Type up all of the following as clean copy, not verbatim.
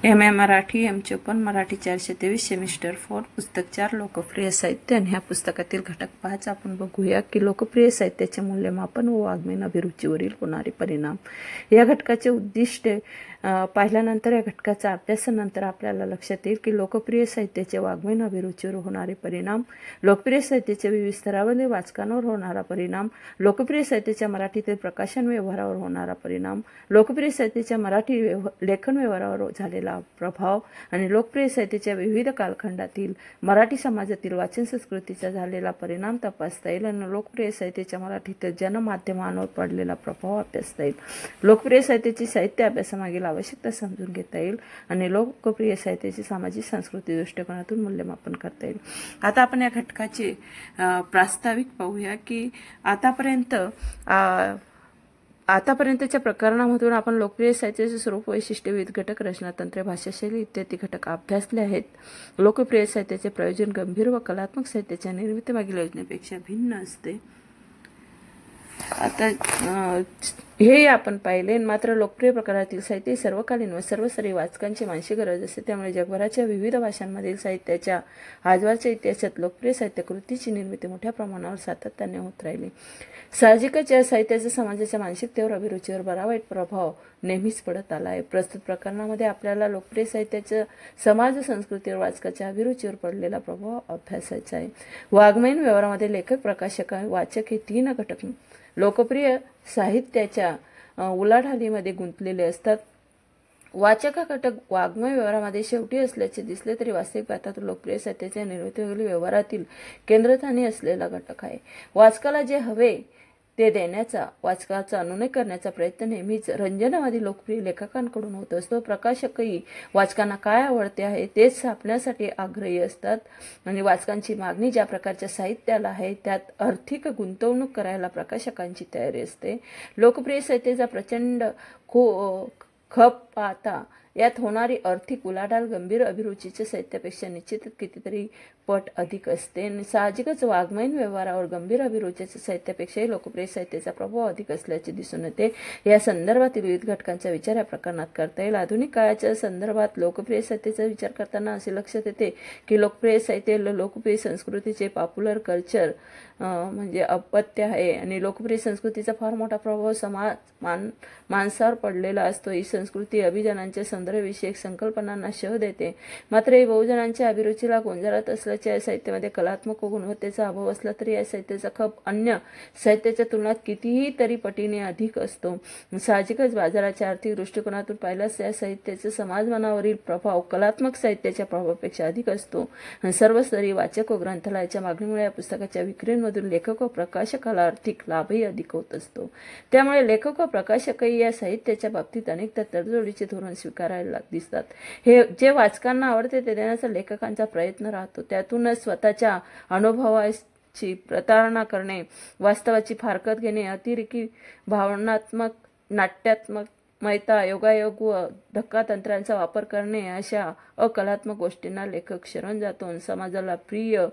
MA. Marathi M54 Marathi 423 semester 4 पुस्तक 4 लोकप्रिय साहित्य आणि ह्या पुस्तकातील घटक 5 आपण बघूया की लोकप्रिय साहित्याचे मूल्यमापन व वाङ्मयीन अभिरुचीवरील होणारे परिणाम। या घटकाचे उद्दिष्ट पाहिल्यानंतर या घटकाचा अभ्यासानंतर आपल्याला लक्षात येईल की लोकप्रिय साहित्याचे वाङ्मयीन अभिरुचीवर होणारे परिणाम, लोकप्रिय साहित्याच्या विविध स्तरावरील वाचकांवर होणारा परिणाम, लोकप्रिय साहित्याच्या मराठीतील प्रकाशन व्यवहारावर होणारा परिणाम, लोकप्रिय साहित्याच्या मराठी लेखन व्यवहारावर झालेला प्रभाव आणि लोकप्रिय साहित्याच्या विविध कालखंडातील मराठी समाजातील वाचन संस्कृतीचा झालेला परिणाम तपासता येईल आणि लोकप्रिय साहित्याच्या मराठीतील जनमाध्यमांवर पडलेला प्रभाव अभ्यासता येईल। लोकप्रिय साहित्याची साहित्य अभ्यासामागील आवश्यकता समजून घेता येईल आणि लोकप्रिय साहित्याची सामाजिक सांस्कृतिक दृष्टिकोनातून मूल्यमापन करता येईल। आता आपण या घटकाचे प्रास्ताविक पाहूया की आतापर्यंतच्या प्रकरणामधून आपण लोकप्रिय साहित्याचे स्वरूप, वैशिष्ट्ये, विविध घटक, रचनातंत्रे, भाषाशैली इत्यादी घटक अभ्यासले आहेत। लोकप्रिय साहित्याचे प्रयोजन गंभीर व कलात्मक साहित्याच्या निर्मितीमागील योजनेपेक्षा भिन्न असते। आता हे आपण पाहिले। मात्र लोकप्रिय प्रकारातील साहित्य सर्वकालीन व सर्वस्तरीय वाचकांची मानसिक गरज असते, त्यामुळे जगभराच्या विविध भाषांमधील साहित्याच्या आजवरच्या इतिहासात लोकप्रिय साहित्य कृतीची निर्मिती मोठ्या प्रमाणावर सातत्याने होत राहिली। साहजिकच या साहित्याचा समाजाच्या मानसिकतेवर, अभिरुचीवर बरा वाईट प्रभाव नेहमीच पडत आला आहे। प्रस्तुत प्रकरणामध्ये आपल्याला लोकप्रिय साहित्याच्या समाज संस्कृतीवर वाचकाच्या अभिरुचीवर पडलेला प्रभाव अभ्यासायचा आहे। वाङ्मयीन व्यवहारामध्ये लेखक, प्रकाशक आणि वाचक हे 3 घटक लोकप्रिय साहित्याच्या उलाढालीमध्ये गुंतलेले असतात। वाचक हा घटक वाङ्मय व्यवहारामध्ये शेवटी असल्याचे दिसले तरी वास्तविक पाहता तो लोकप्रिय साहित्याच्या निर्मितीवरील व्यवहारातील केंद्रस्थानी असलेला घटक आहे। वाचकाला जे हवे ते देण्याचा, वाचकाचा अनुनय करण्याचा प्रयत्न नेहमीच रंजनवादी लोकप्रिय लेखकांकडून होत असतो। प्रकाशकही वाचकांना काय आवडते आहे तेच छापण्यासाठी आग्रही असतात आणि वाचकांची मागणी ज्या प्रकारच्या साहित्याला आहे त्यात आर्थिक गुंतवणूक करायला प्रकाशकांची तयारी असते। लोकप्रिय साहित्याचा प्रचंड खप पाहता यात होणारी आर्थिक उलाढाल गंभीर अभिरुचीच्या साहित्यापेक्षा निश्चितच कितीतरी पट अधिक असते आणि साहजिकच वाङ्मयीन व्यवहारावर गंभीर अभिरुचीच्या साहित्यापेक्षाही लोकप्रिय साहित्याचा प्रभाव अधिक असल्याचे दिसून येते। या संदर्भातील विविध घटकांचा विचार या प्रकरणात करता येईल। आधुनिक काळाच्या संदर्भात लोकप्रिय साहित्याचा विचार करताना असे लक्षात येते की लोकप्रिय साहित्य लोकप्रिय संस्कृतीचे पॉप्युलर कल्चर म्हणजे अपत्य आहे आणि लोकप्रिय संस्कृतीचा फार मोठा प्रभाव माणसावर पडलेला असतो। ही संस्कृती अभिजनांच्या सौंदर्यविषयक संकल्पनांना शह देते, मात्र ही बहुजनांच्या अभिरुचीला गोंजारत असल्याचे या साहित्यामध्ये कलात्मक व गुणवत्तेचा अभाव असला तरी या साहित्याचा खप अन्य साहित्याच्या तुलनेत कितीही तरी पटीने अधिक असतो। साहजिकच बाजाराच्या आर्थिक दृष्टिकोनातून पाहिल्यास या साहित्याचा समाजमनावरील प्रभाव कलात्मक साहित्याच्या प्रभावापेक्षा अधिक असतो। सर्वस्तरीय वाचक व ग्रंथालयाच्या मागणीमुळे या पुस्तकाच्या विक्रीमधून लेखक व प्रकाशकाला आर्थिक लाभही अधिक होत असतो। त्यामुळे लेखक व प्रकाशकही या साहित्याच्या बाबतीत अनेकदा तडजोडीचे धोरण स्वीकारायला दिसतात। हे जे वाचकांना आवडते ते देण्याचा लेखकांचा प्रयत्न राहतो, त्यातूनच स्वतःच्या अनुभवाची प्रतारणा करणे, वास्तवाची फारकत घेणे, अतिरेकी भावनात्मक, नाट्यात्मकता, योगायोग व धक्कातंत्रांचा वापर करणे अशा अकलात्मक गोष्टींना लेखक शरण जातो आणि समाजाला प्रिय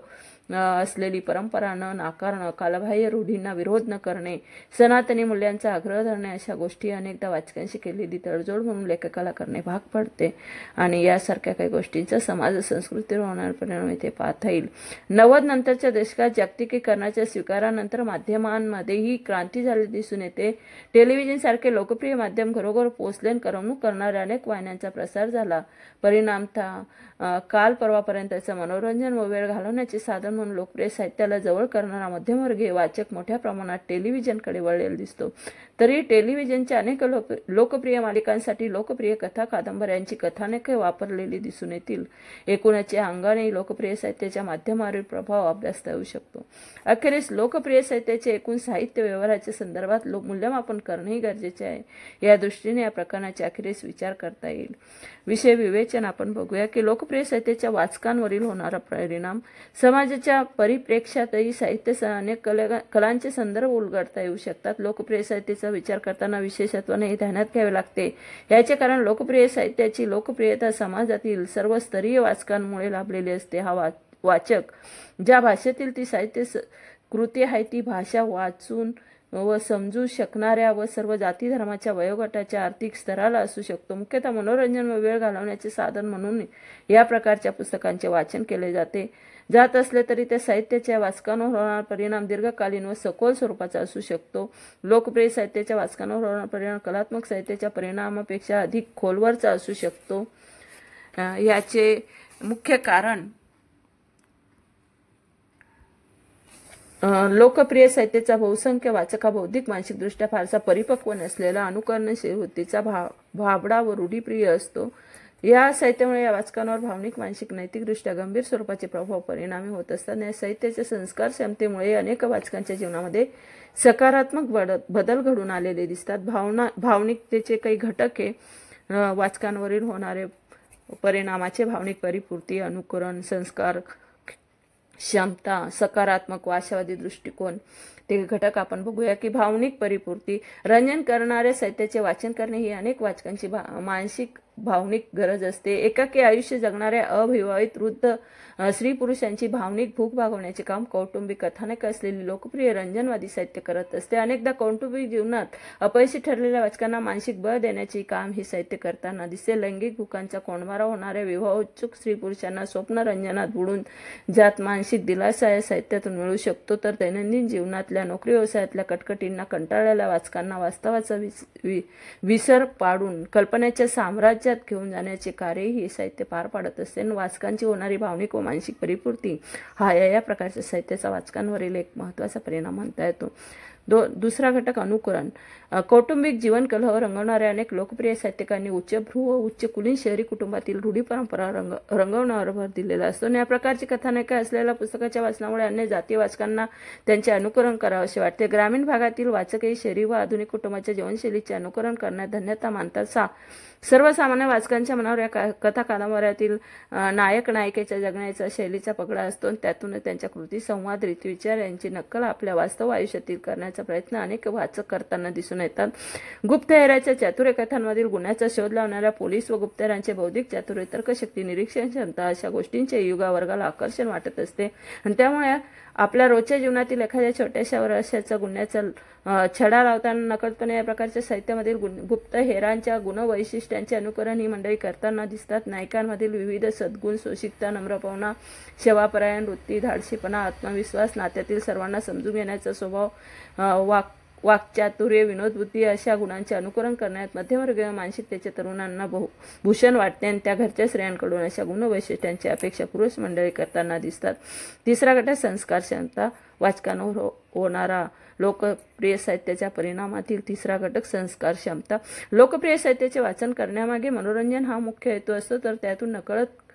असलेली परंपरा न नाकारणं, कालबाह्य रूढींना विरोध न करणे, सनातनी मूल्यांचा आग्रह धरणे अशा गोष्टी अनेकदा वाचकांशी केलेली तडजोड म्हणून लेखकाला करणे भाग पडते आणि यासारख्या काही गोष्टींचा समाज संस्कृतीवर होणारा परिणाम इथे पाहता येईल। 90 नंतरच्या दशकात जागतिकीकरणाच्या स्वीकारानंतर माध्यमांमध्येही क्रांती झालेली दिसून येते। टेलिव्हिजन सारखे लोकप्रिय माध्यम घरोघर पोहोचले आणि करमणूक करणाऱ्या अनेक वाहिन्यांचा प्रसार झाला। परिणामतः काल परवापर्यंतचं मनोरंजन व वेळ घालवण्याचे साधन म्हणून लोकप्रिय साहित्याला जवळ करणारा मध्यमवर्गीय वाचक मोठ्या प्रमाणात टेलिव्हिजनकडे वळलेला दिसतो। तरी टेलिव्हिजनच्या अनेक लोकप्रिय मालिकांसाठी लोकप्रिय कथा, कादंबऱ्यांची कथानके वापरलेली दिसून येतील। एकूणच या अंगाने लोकप्रिय साहित्याच्या माध्यमावरील प्रभाव अभ्यासता येऊ शकतो। अखेरीस लोकप्रिय साहित्याचे एकूण साहित्य व्यवहाराच्या संदर्भात मूल्यमापन करणेही गरजेचे आहे। या दृष्टीने या प्रकरणाचे अखेरीस विचार करता येईल। विषय विवेचन आपण बघूया की लोकप्रिय साहित्याच्या वाचकांवरील होणारा परिणाम। समाजाच्या परिप्रेक्ष्यातही साहित्य अनेक कलांचे संदर्भ उलगडता येऊ शकतात। लोकप्रिय साहित्याचा विचार करताना विशेषत्वाने हे ध्यानात घ्यावे लागते। याचे कारण लोकप्रिय साहित्याची लोकप्रियता समाजातील सर्व स्तरीय वाचकांमुळे लाभलेली असते। हा वाचक ज्या भाषेतील ती साहित्य कृती आहे ती भाषा वाचून व समजू शकणाऱ्या व सर्व जाती धर्माच्या वयोगटाच्या आर्थिक स्तराला असू शकतो. मुख्यतः मनोरंजन व वेळ घालवण्याचे साधन म्हणून या प्रकारच्या पुस्तकांचे वाचन केले जात असले तरी त्या साहित्याच्या वाचकांवर होणारा परिणाम दीर्घकालीन व सखोल स्वरूपाचा असू शकतो. लोकप्रिय साहित्याच्या वाचकांवर होणारा परिणाम कलात्मक साहित्याच्या परिणामापेक्षा अधिक खोलवरचा असू शकतो. याचे मुख्य कारण लोकप्रिय साहित्याचा बहुसंख्य वाचक हा बौद्धिक मानसिकदृष्ट्या फारसा परिपक्व नसलेला अनुकरणशील वृत्तीचा भाबडा व रूढीप्रिय असतो. या साहित्यामुळे या वाचकांवर भावनिक मानसिक नैतिकदृष्ट्या गंभीर स्वरूपाचे प्रभाव परिणामी होत असतात. या साहित्याच्या संस्कार क्षमतेमुळे अनेक वाचकांच्या जीवनामध्ये सकारात्मक बदल घडून आलेले दिसतात. भावनिकतेचे काही घटक हे वाचकांवरील होणारे परिणामाचे भावनिक परिपूर्ती, अनुकरण, संस्कार क्षमता, सकारात्मक व आशावादी दृष्टिकोन ते घटक आपण बघूया की भावनिक परिपूर्ती. रंजन करणाऱ्या साहित्याचे वाचन करणे ही अनेक वाचकांची मानसिक भावनिक गरज असते. एकाकी आयुष्य जगणाऱ्या अविवाहित वृद्ध स्त्री पुरुषांची भावनिक भूक भागवण्याचे काम कौटुंबिक कथानक असलेली लोकप्रिय रंजनवादी साहित्य करत असते. अनेकदा कौटुंबिक जीवनात अपयशी ठरलेल्या वाचकांना मानसिक बळ देण्याचे काम हे साहित्य करताना दिसते. लैंगिक भूकांचा कोंडमारा होणाऱ्या विवाहोत्सुक स्त्री पुरुषांना स्वप्नरंजनात बुडून जात मानसिक दिलासा या साहित्यातून मिळू शकतो. तर दैनंदिन जीवनातल्या नोकरी व्यवसायातल्या कटकटींना कंटाळलेल्या वाचकांना वास्तवाचा विसर पाडून कल्पनेच्या साम्राज्यात घेऊन जाण्याचे कार्यही हे साहित्य पार पाडत असते. वाचकांची होणारी भावनिक व मानसिक परिपूर्ती हा या प्रकारच्या साहित्याचा वाचकांवरील एक महत्त्वाचा परिणाम म्हणता येतो. दुसरा घटक अनुकरण. कौटुंबिक जीवन कलह रंगवणाऱ्या अनेक लोकप्रिय साहित्यिकांनी उच्चभ्रू व उच्च कुलीन शहरी कुटुंबातील रूढी परंपरा रंगवण्यावर भर दिलेला असतो. या प्रकारची कथानके असलेल्या पुस्तकाच्या वाचनामुळे अन्य जातीय वाचकांना त्यांचे अनुकरण करावेसे वाटते. ग्रामीण भागातील वाचकही शहरी व आधुनिक कुटुंबाच्या जीवनशैलीचे अनुकरण करण्यात धन्यता मानतात. सर्वसामान्य वाचकांच्या मनावर या कथा कादंबऱ्यातील नायक नायिकेच्या जगण्याचा शैलीचा पगडा असतो. त्यातून त्यांच्या कृती, संवाद, रीतिविचार यांची नक्कल आपल्या वास्तव आयुष्यातील करण्याचा प्रयत्न अनेक वाचक करताना दिसून येतात. गुप्तहेराच्या चातुर्य कथांमधील गुन्ह्याचा शोध लावणाऱ्या पोलीस व गुप्तहेरांचे बौद्धिक चातुर्य, तर्कशक्ती, निरीक्षण क्षमता अशा गोष्टींचे युगावर्गाला आकर्षण वाटत असते आणि त्यामुळे आपल्या रोजच्या जीवनातील एखाद्या छोट्याशा वर्षाचा गुन्ह्याचा छडा लावताना नकळतपणे या प्रकारच्या साहित्यामधील गुप्तहेरांच्या गुणवैशिष्ट्यांचे अनुकरण ही मंडळी करताना दिसतात. नायकांमधील विविध सद्गुण, सोशिकता, नम्रपणा, सेवापरायण वृत्ती, धाडसीपणा, आत्मविश्वास, नात्यातील सर्वांना समजून घेण्याचा स्वभाव, वाक्चातुर्य, विनोदबुद्धी अशा गुणांचे अनुकरण करण्यात मध्यमवर्गीय मानसिकतेच्या तरुणांना भूषण वाटते आणि त्या घरच्या स्त्रियांकडून अशा गुणवैशिष्ट्यांची अपेक्षा पुरुष मंडळी करताना दिसतात. तिसरा घटक संस्कार क्षमता. वाचकांवर होणारा लोकप्रिय साहित्याच्या परिणामातील तिसरा घटक संस्कार क्षमता. लोकप्रिय साहित्याचे वाचन करण्यामागे मनोरंजन हा मुख्य हेतू असतो, तर त्यातून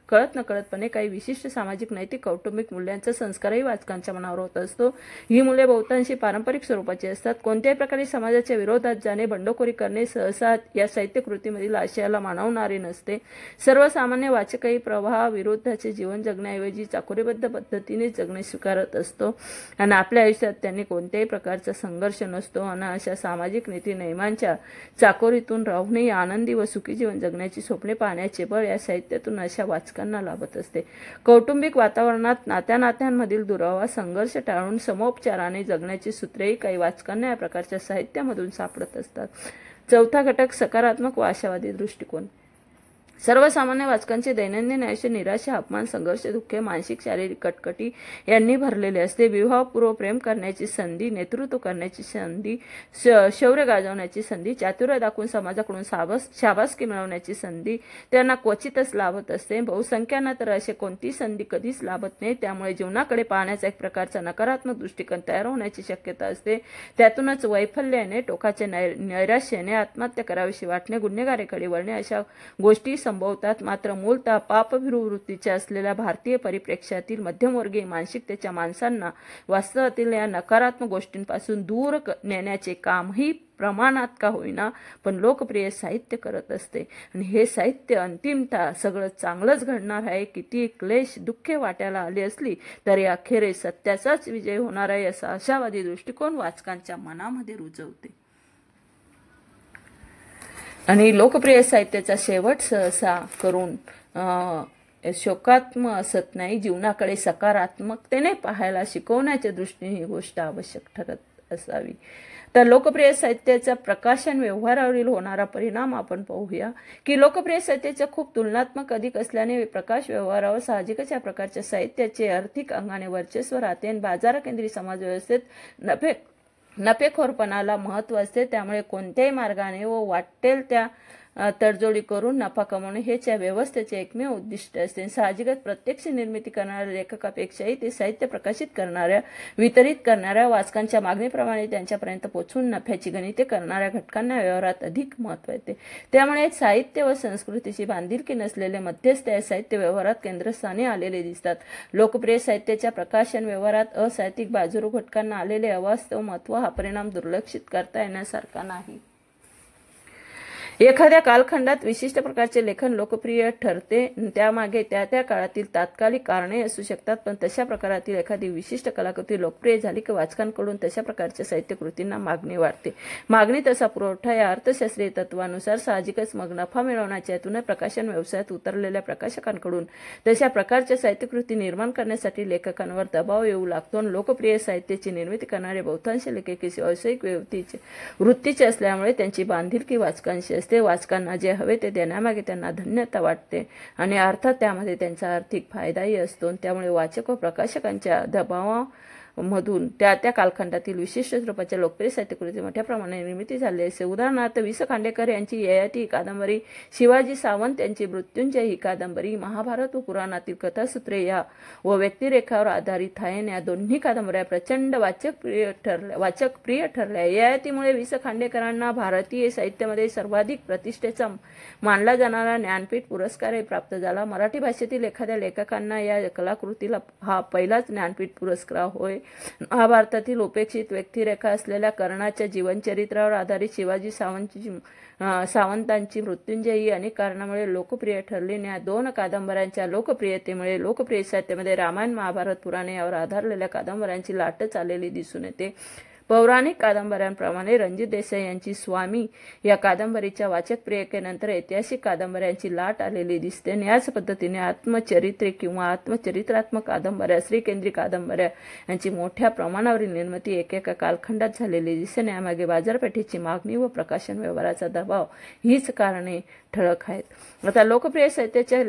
कळत नकळतपणे काही विशिष्ट सामाजिक, नैतिक, कौटुंबिक मूल्यांचा संस्कारही वाचकांच्या मनावर होत असतो. ही मूल्ये बहुतांशी पारंपरिक स्वरूपाची असतात. कोणत्याही प्रकारे समाजाच्या विरोधात जाणे, बंडखोरी करणे सहसा या साहित्यकृतीमधील आशयाला मानवणारे नसते. सर्वसामान्य वाचकही प्रवाहाविरोधाचे जीवन जगण्याऐवजी चाकोरीबद्ध पद्धतीने जगणे स्वीकारत असतो आणि आपल्या आयुष्यात त्यांनी कोणत्याही प्रकारचा संघर्ष नसतो आणि अशा सामाजिक नीती नियमांच्या चाकोरीतून राहूनही आनंदी व सुखी जीवन जगण्याची स्वप्ने पाहण्याचे बळ या साहित्यातून अशा वाचकांना लाभत असते. कौटुंबिक वातावरणात नात्यांमधील दुरावा, संघर्ष टाळून समोपचाराने जगण्याची सूत्रेही काही वाचकांना या प्रकारच्या साहित्यामधून सापडत असतात. चौथा घटक सकारात्मक व आशावादी दृष्टिकोन. सर्वसामान्य वाचकांचे दैनंदिन आयुष्य निराशा, अपमान, संघर्ष, दुःखे, मानसिक शारीरिक कटकटी यांनी भरलेले असते. विवाहपूर्व प्रेम करण्याची संधी, नेतृत्व करण्याची संधी, शौर्य गाजवण्याची संधी, चातुर्य दाखवून समाजाकडून शाबासकी मिळवण्याची संधी त्यांना क्वचितच लाभत असते. बहुसंख्यांना तर अशी कोणतीही संधी कधीच लाभत नाही. त्यामुळे जीवनाकडे पाहण्याचा एक प्रकारचा नकारात्मक दृष्टिकोन तयार होण्याची शक्यता असते. त्यातूनच वैफल्याने, टोकाचे नैराश्याने, आत्महत्या करावीशी वाटणे, गुन्हेगारीकडे वळणे अशा गोष्टी संभवतात. मात्र मूलतः पापभीरू वृत्तीच्या असलेल्या भारतीय परिप्रेक्ष्यातील मध्यमवर्गीय मानसिकतेच्या माणसांना वास्तवातील या नकारात्मक गोष्टींपासून दूर नेण्याचे कामही प्रमाणात का होईना पण लोकप्रिय साहित्य करत असते. आणि हे साहित्य अंतिमतः सगळं चांगलंच घडणार आहे, किती क्लेश, दुःखे वाट्याला आली असली तरी अखेरीस सत्याचाच विजय होणार आहे असा आशावादी दृष्टिकोन वाचकांच्या मनामध्ये रुजवते. आणि लोकप्रिय साहित्याचा शेवट सहसा करून शोकात्मक असत नाही, जीवनाकडे सकारात्मकतेने पाहायला शिकवण्याच्या दृष्टीने ही गोष्ट आवश्यक ठरत असावी. तर लोकप्रिय साहित्याचा प्रकाशन व्यवहारावरील होणारा परिणाम आपण पाहूया की लोकप्रिय साहित्याचे खूप तुलनात्मक अधिक असल्याने प्रकाश व्यवहारावर साहजिकच या प्रकारच्या साहित्याचे आर्थिक अंगाने वर्चस्व राहते आणि बाजारकेंद्री समाज व्यवस्थेत नफेखोरपणाला महत्त्व असते। त्यामुळे कोणत्याही मार्गाने व वाटेल त्या तडजोडी करून नफा कमवणे हेच या व्यवस्थेचे एकमेव उद्दिष्ट असते। साहजिकच प्रत्यक्ष निर्मिती करणाऱ्या लेखकापेक्षाही ते साहित्य प्रकाशित करणाऱ्या वितरित करणाऱ्या वाचकांच्या मागणीप्रमाणे त्यांच्यापर्यंत पोहोचून नफ्याची गणिते करणाऱ्या घटकांना व्यवहारात अधिक महत्त्व येते। त्यामुळे साहित्य व संस्कृतीची बांधिलकी नसलेले मध्यस्थ या साहित्य व्यवहारात केंद्रस्थानी आलेले दिसतात। लोकप्रिय साहित्याच्या प्रकाशन व्यवहारात असाहित्यिक बाजूरू घटकांना आलेले अवास्तव महत्त्व हा परिणाम दुर्लक्षित करता येण्यासारखा नाही। एखाद्या कालखंडात विशिष्ट प्रकारचे लेखन लोकप्रिय ठरते त्यामागे त्या त्या काळातील तात्कालिक कारणे असू शकतात, पण तशा प्रकारातील एखादी विशिष्ट कलाकृती लोकप्रिय झाली की वाचकांकडून तशा प्रकारच्या साहित्यकृतींना मागणी वाढते। मागणी तसा पुरवठा या अर्थशास्त्रीय तत्वानुसार साहजिकच मग नफा मिळवण्याच्या हेतूने प्रकाशन व्यवसायात उतरलेल्या प्रकाशकांकडून तशा प्रकारच्या साहित्यकृती निर्माण करण्यासाठी लेखकांवर दबाव येऊ लागतो। लोकप्रिय साहित्याची निर्मिती करणारे बहुतांश लेखक व्यावसायिक वृत्तीचे असल्यामुळे त्यांची बांधिलकी वाचकांशी असते। वाचकांना जे हवे ते देण्यामागे त्यांना धन्यता वाटते आणि अर्थात त्यामध्ये त्यांचा आर्थिक फायदाही असतो। त्यामुळे वाचक व प्रकाशकांच्या दबावामधून त्या त्या कालखंडातील विशिष्ट स्वरूपाच्या लोकप्रिय साहित्यकृती मोठ्या प्रमाणात निर्मिती झाली असे। उदाहरणार्थ वि स खांडेकर यांची ययाती ही कादंबरी, शिवाजी सावंत यांची मृत्युंजय ही कादंबरी, महाभारत व पुराणातील कथासूत्रे या व व्यक्तिरेखावर आधारित आहेत। या दोन्ही कादंबऱ्या प्रचंड वाचक प्रिय ठरल्या। ययातीमुळे वि स खांडेकरांना भारतीय साहित्यामध्ये सर्वाधिक प्रतिष्ठेचा मानला जाणारा ज्ञानपीठ पुरस्कारही प्राप्त झाला। मराठी भाषेतील एखाद्या लेखकांना या कलाकृतीला हा पहिलाच ज्ञानपीठ पुरस्कार होय। महाभारतातील उपेक्षित व्यक्तिरेखा असलेल्या कर्णाच्या जीवनचरित्रावर आधारित शिवाजी सावंतांची मृत्युंजय ही अनेक कारणामुळे लोकप्रिय ठरली। या दोन कादंबऱ्यांच्या लोकप्रियतेमुळे लोकप्रिय साहित्यामध्ये रामायण, महाभारत, पुराणे यावर आधारलेल्या कादंबऱ्यांची लाटच आलेली दिसून येते। पौराणिक कादंबऱ्यांप्रमाणे रणजित देसाई यांची स्वामी या कादंबरीच्या वाचकप्रियतेनंतर ऐतिहासिक कादंबऱ्यांची लाट आलेली दिसते। याच पद्धतीने आत्मचरित्रे किंवा आत्मचरित्रात्मक कादंबऱ्या, स्त्रीकेंद्री कादंबऱ्या यांची मोठ्या प्रमाणावरील निर्मिती एकेका कालखंडात झालेली दिसते। यामागे बाजारपेठेची मागणी व प्रकाशन व्यवहाराचा दबाव हीच कारणे ठळक आहेत। आता लोकप्रिय साहित्याच्या